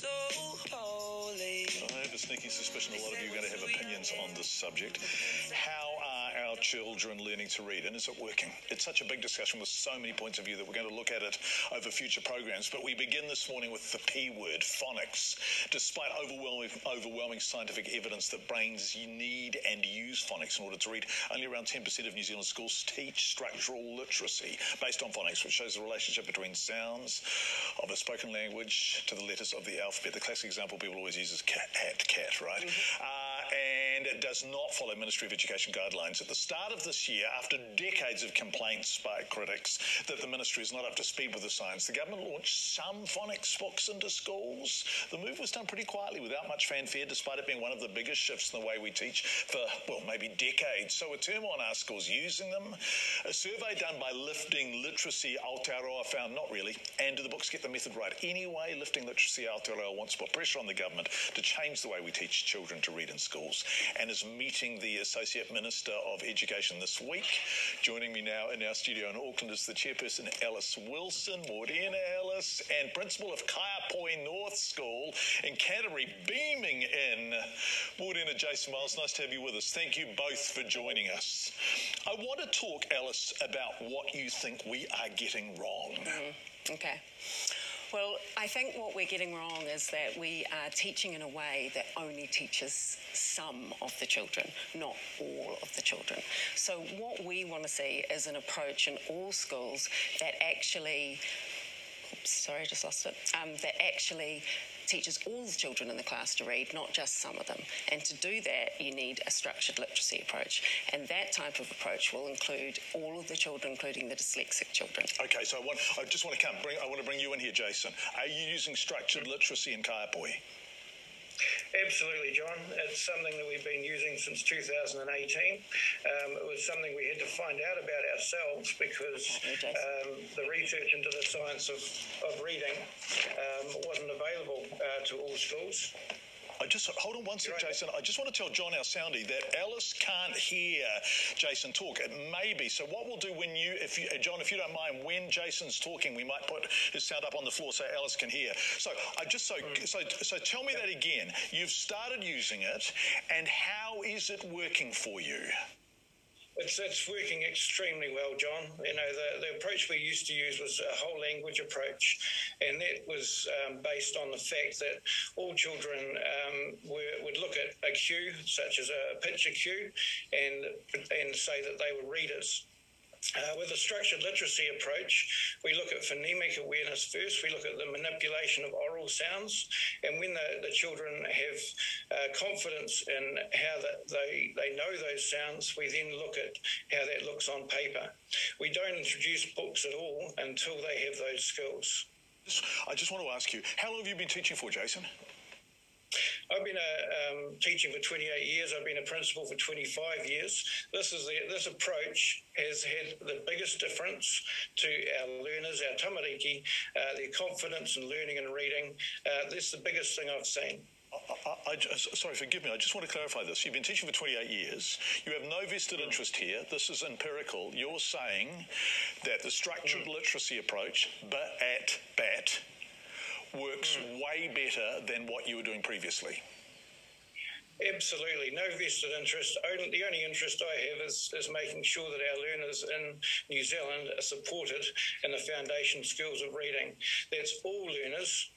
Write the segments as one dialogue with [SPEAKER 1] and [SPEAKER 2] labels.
[SPEAKER 1] so holy.
[SPEAKER 2] I have a sneaky suspicion a lot of you are going to have opinions on this subject. How are our children learning to read, and is it working? It's such a big discussion with so many points of view that we're going to look at it over future programs. But we begin this morning with the P word, phonics. Despite overwhelming scientific evidence that brains need and use phonics in order to read, only around 10% of New Zealand schools teach structural literacy based on phonics, which shows the relationship between sounds of a spoken language to the letters of the alphabet. The classic example people always use is cat, right? And it does not follow Ministry of Education guidelines. At the start of this year, after decades of complaints by critics that the Ministry is not up to speed with the science, the government launched some phonics books into schools. The move was done pretty quietly without much fanfare, despite it being one of the biggest shifts in the way we teach for, well, maybe decades. So a term on our schools using them. A survey done by Lifting Literacy Aotearoa found not really. And do the books get the method right? Anyway, Lifting Literacy Aotearoa wants to put pressure on the government to change the way we teach children to read in schools, and is meeting the Associate Minister of Education this week. Joining me now in our studio in Auckland is the chairperson, Alice Wilson. Morena, Alice, and principal of Kaiapoi North School in Canterbury, beaming in. Morena, Jason Miles, nice to have you with us. Thank you both for joining us. I want to talk, Alice, about what you think we are getting wrong.
[SPEAKER 3] Okay. Well, I think what we're getting wrong is that we are teaching in a way that only teaches some of the children, not all of the children. So what we want to see is an approach in all schools that actually, that actually teaches all the children in the class to read, not just some of them. And to do that, you need a structured literacy approach. And that type of approach will include all of the children, including the dyslexic children.
[SPEAKER 2] Okay, so I just want to bring you in here, Jason. Are you using structured literacy in Kaiapoi?
[SPEAKER 4] Absolutely, John. It's something that we've been using since 2018. It was something we had to find out about ourselves because the research into the science of reading wasn't available to all schools.
[SPEAKER 2] Hold on one second, Jason. I just want to tell John, our soundie, that Alice can't hear Jason talk. It may be. So what we'll do John, if you don't mind, when Jason's talking, we might put his sound up on the floor so Alice can hear. So so tell me that again. You've started using it, and how is it working for you?
[SPEAKER 4] It's working extremely well, John. You know, the approach we used to use was a whole language approach, and that was based on the fact that all children would look at a cue, such as a picture cue, and say that they were readers. With a structured literacy approach, we look at phonemic awareness first. We look at the manipulation of oral sounds, and when the children have confidence in how they know those sounds, we then look at how that looks on paper. We don't introduce books at all until they have those skills.
[SPEAKER 2] I just want to ask you, how long have you been teaching for, Jason?
[SPEAKER 4] I've been teaching for 28 years. I've been a principal for 25 years. This approach has had the biggest difference to our learners, our tamariki, their confidence in learning and reading. That's the biggest thing I've seen.
[SPEAKER 2] Sorry, forgive me. I just want to clarify this. You've been teaching for 28 years. You have no vested interest here. This is empirical. You're saying that the structured literacy approach, BAT, works way better than what you were doing previously.
[SPEAKER 4] Absolutely. No vested interest. The only interest I have is making sure that our learners in New Zealand are supported in the foundation skills of reading. That's all learners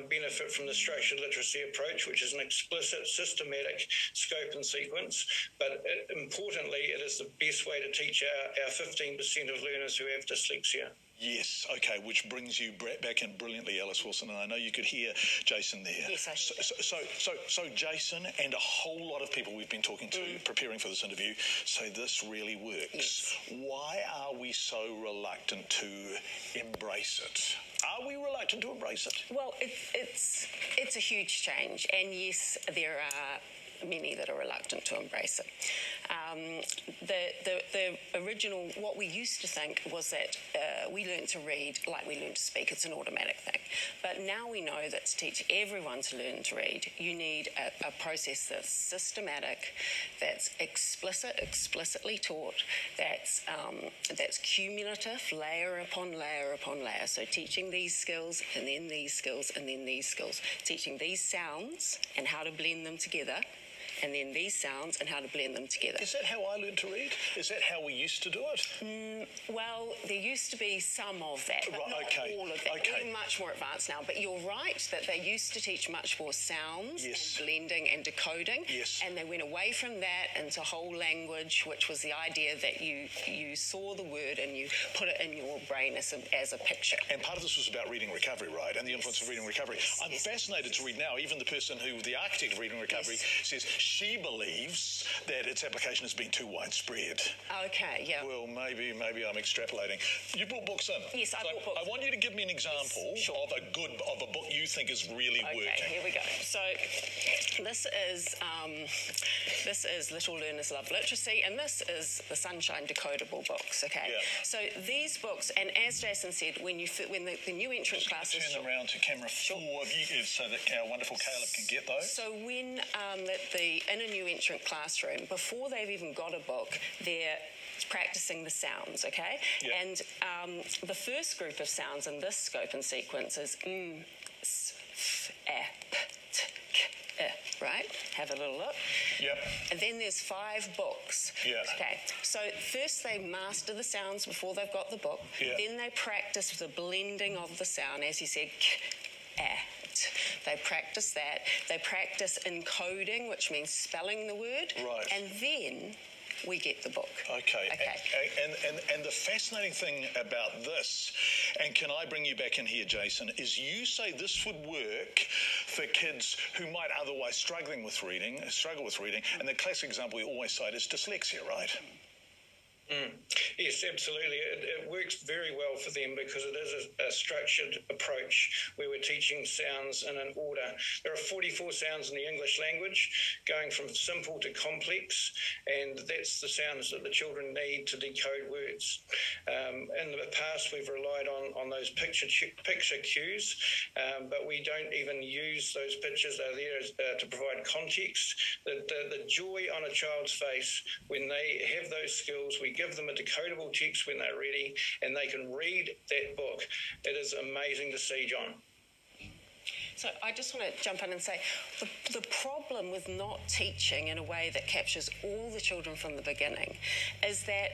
[SPEAKER 4] benefit from the structured literacy approach, which is an explicit, systematic scope and sequence. But importantly, it is the best way to teach our 15% of learners who have dyslexia.
[SPEAKER 2] Yes, okay, which brings you back in brilliantly, Alice Wilson, and I know you could hear Jason there.
[SPEAKER 3] Yes, I
[SPEAKER 2] So Jason and a whole lot of people we've been talking to preparing for this interview say this really works.
[SPEAKER 3] Yes.
[SPEAKER 2] Why are we so reluctant to embrace it? Are we reluctant to embrace it?
[SPEAKER 3] Well, it's a huge change, and yes, there are many that are reluctant to embrace it. The original, what we used to think was that we learn to read like we learn to speak. It's an automatic thing. But now we know that to teach everyone to learn to read, you need a process that's systematic, that's explicitly taught, that's cumulative, layer upon layer upon layer. So teaching these skills, and then these skills, and then these skills. Teaching these sounds and how to blend them together, and then these sounds and how to blend them together.
[SPEAKER 2] Is that how I learned to read? Is that how we used to do it?
[SPEAKER 3] Well, there used to be some of that, but not all of that.
[SPEAKER 2] Okay.
[SPEAKER 3] We're much more advanced now. But you're right that they used to teach much more sounds and blending and decoding.
[SPEAKER 2] Yes.
[SPEAKER 3] And they went away from that into whole language, which was the idea that you saw the word and you put it in your brain as a picture.
[SPEAKER 2] And part of this was about reading recovery, right? And the influence of reading recovery. I'm fascinated to read now, even the person who, the architect of reading recovery, says she believes that its application has been too widespread.
[SPEAKER 3] Okay, yeah.
[SPEAKER 2] Well, maybe I'm extrapolating. You brought books in.
[SPEAKER 3] Yes, I brought books.
[SPEAKER 2] I want you to give me an example of a book you think is really working.
[SPEAKER 3] Okay, here we go. So this is Little Learners Love Literacy, and this is the Sunshine Decodable books. Okay.
[SPEAKER 2] Yeah.
[SPEAKER 3] So these books, and as Jason said, when the new entrant classes
[SPEAKER 2] turn around to camera 4 of you, so that our wonderful Caleb can get those.
[SPEAKER 3] So when in a new entrant classroom, before they've even got a book, they're practicing the sounds, okay?
[SPEAKER 2] Yeah.
[SPEAKER 3] And the first group of sounds in this scope and sequence is s, f, p, t, k, right? Have a little look.
[SPEAKER 2] Yep.
[SPEAKER 3] And then there's 5 books.
[SPEAKER 2] Yeah.
[SPEAKER 3] Okay. So first they master the sounds before they've got the book.
[SPEAKER 2] Yeah.
[SPEAKER 3] Then they practice the blending of the sound, as you said, k, they practice that. They practice encoding, which means spelling the word.
[SPEAKER 2] Right.
[SPEAKER 3] And then we get the book.
[SPEAKER 2] Okay. And the fascinating thing about this, and can I bring you back in here, Jason, is you say this would work for kids who might otherwise struggle with reading, and the classic example we always cite is dyslexia, right?
[SPEAKER 4] Yes, absolutely. It works very well for them because it is a structured approach where we're teaching sounds in an order. There are 44 sounds in the English language, going from simple to complex, and that's the sounds that the children need to decode words. In the past, we've relied on those picture cues, but we don't even use those pictures. They're there to provide context. The joy on a child's face when they have those skills, we give them a decodable text when they're ready, and they can read that book. It is amazing to see, John.
[SPEAKER 3] So I just want to jump in and say the problem with not teaching in a way that captures all the children from the beginning is that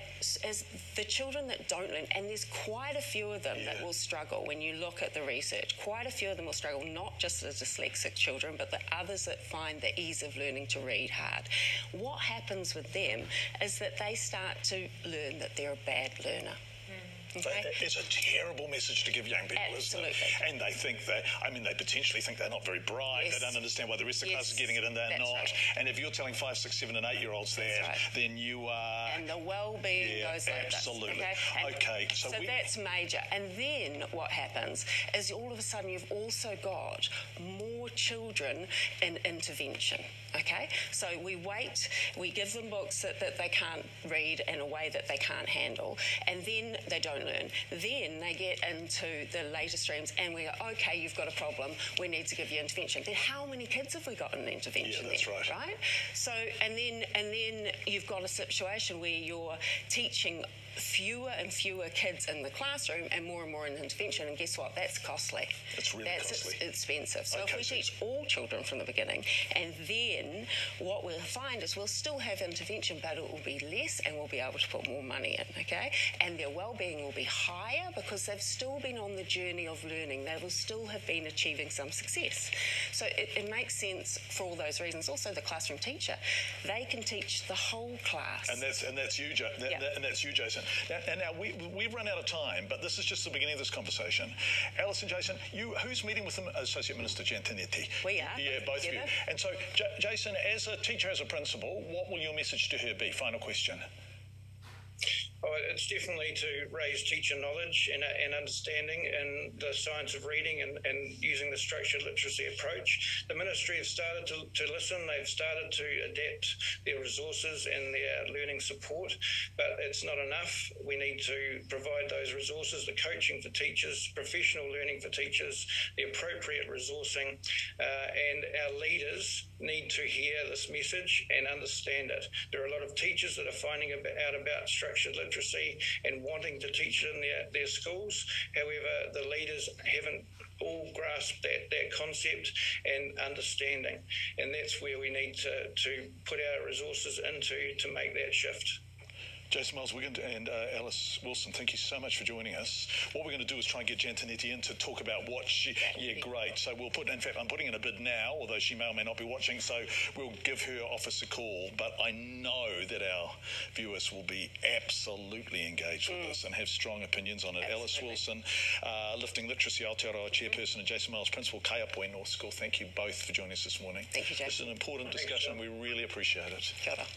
[SPEAKER 3] as the children that don't learn, and there's quite a few of them that will struggle when you look at the research, quite a few of them will struggle, not just the dyslexic children, but the others that find the ease of learning to read hard. What happens with them is that they start to learn that they're a bad learner. Okay.
[SPEAKER 2] It's a terrible message to give young people,
[SPEAKER 3] Absolutely.
[SPEAKER 2] isn't it? And they think that, they potentially think they're not very bright, they don't understand why the rest of the class is getting it and they're not. Right. And if you're telling 5, 6, 7 and 8-year-olds that, then you are...
[SPEAKER 3] And the well-being goes like
[SPEAKER 2] absolutely.
[SPEAKER 3] That. Okay.
[SPEAKER 2] So
[SPEAKER 3] that's major. And then what happens is all of a sudden you've also got more children in intervention. Okay, so we give them books that they can't read in a way that they can't handle, and then they don't learn. Then they get into the later streams and we go, okay, you've got a problem, we need to give you intervention. Then how many kids have we got in intervention?
[SPEAKER 2] Yeah, that's
[SPEAKER 3] then, right? So, and then you've got a situation where you're teaching fewer and fewer kids in the classroom and more in intervention, and guess what? That's costly.
[SPEAKER 2] It's really costly.
[SPEAKER 3] It's expensive. So if we teach all children from the beginning, and then what we'll find is we'll still have intervention, but it will be less and we'll be able to put more money in, okay? And their well-being will be higher because they've still been on the journey of learning. They will still have been achieving some success. So it makes sense for all those reasons. Also, the classroom teacher, they can teach the whole class.
[SPEAKER 2] And that's you, and that's you, Jason. Now we've run out of time, but this is just the beginning of this conversation. Alice and Jason, who's meeting with Associate Minister Giantinetti?
[SPEAKER 3] We are.
[SPEAKER 2] Yeah, both of you. And so, Jason, as a teacher, as a principal, what will your message to her be? Final question.
[SPEAKER 4] Oh, it's definitely to raise teacher knowledge and understanding in the science of reading and using the structured literacy approach. The ministry have started to listen. They've started to adapt their resources and their learning support, but it's not enough. We need to provide those resources, the coaching for teachers, professional learning for teachers, the appropriate resourcing, and our leaders need to hear this message and understand it. There are a lot of teachers that are finding out about structured literacy and wanting to teach it in their schools. However, the leaders haven't all grasped that concept and understanding, and that's where we need to put our resources into to make that shift.
[SPEAKER 2] Jason Miles-Wiggin and Alice Wilson, thank you so much for joining us. What we're going to do is try and get Jantanetti in to talk about what she... Yeah, great. So we'll put... In fact, I'm putting in a bid now, although she may or may not be watching, so we'll give her office a call. But I know that our viewers will be absolutely engaged with this and have strong opinions on it. Absolutely. Alice Wilson, Lifting Literacy Aotearoa Chairperson, and Jason Miles, Principal, Kaiapoi North School. Thank you both for joining us this morning.
[SPEAKER 3] Thank you, Jason.
[SPEAKER 2] This is an important discussion. We really appreciate it.
[SPEAKER 3] Kia ora.